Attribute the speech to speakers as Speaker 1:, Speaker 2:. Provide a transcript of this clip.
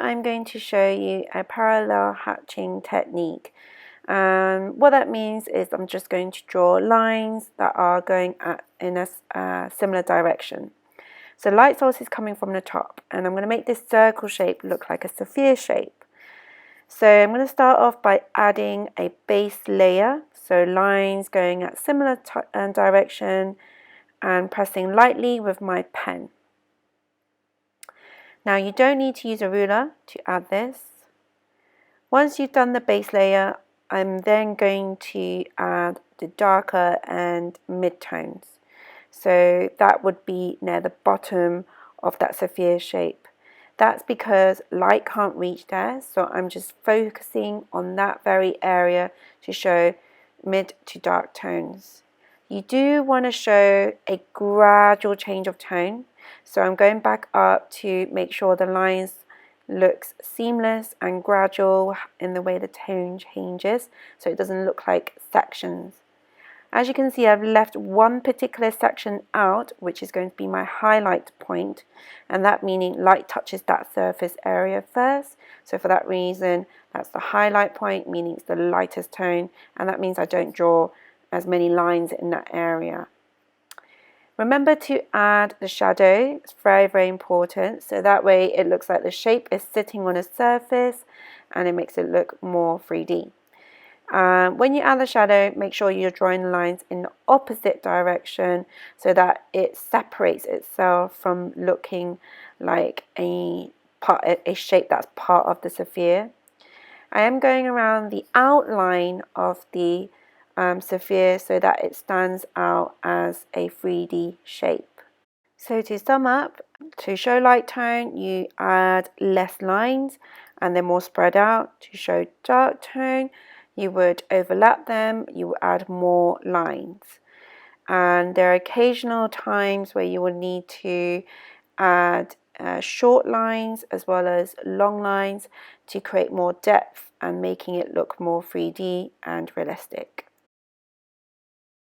Speaker 1: I'm going to show you a parallel hatching technique. What that means is I'm just going to draw lines that are going in a similar direction. So light source is coming from the top, and I'm going to make this circle shape look like a sphere shape. So I'm going to start off by adding a base layer, so lines going at similar direction, and pressing lightly with my pen. Now you don't need to use a ruler to add this. Once you've done the base layer, I'm then going to add the darker and mid-tones. So that would be near the bottom of that sphere shape. That's because light can't reach there, so I'm just focusing on that very area to show mid to dark tones. You do want to show a gradual change of tone, so I'm going back up to make sure the lines looks seamless and gradual in the way the tone changes, so it doesn't look like sections. As you can see, I've left one particular section out, which is going to be my highlight point, and that meaning light touches that surface area first. So for that reason, that's the highlight point, meaning it's the lightest tone, and that means I don't draw as many lines in that area. Remember to add the shadow. It's very, very important. So that way it looks like the shape is sitting on a surface and it makes it look more 3D. When you add the shadow, make sure you're drawing lines in the opposite direction so that it separates itself from looking like a shape that's part of the sphere. I am going around the outline of the sphere so that it stands out as a 3D shape. So to sum up, to show light tone, you add less lines and they're more spread out. To show dark tone, you would overlap them, you would add more lines. And there are occasional times where you will need to add short lines as well as long lines to create more depth and making it look more 3D and realistic.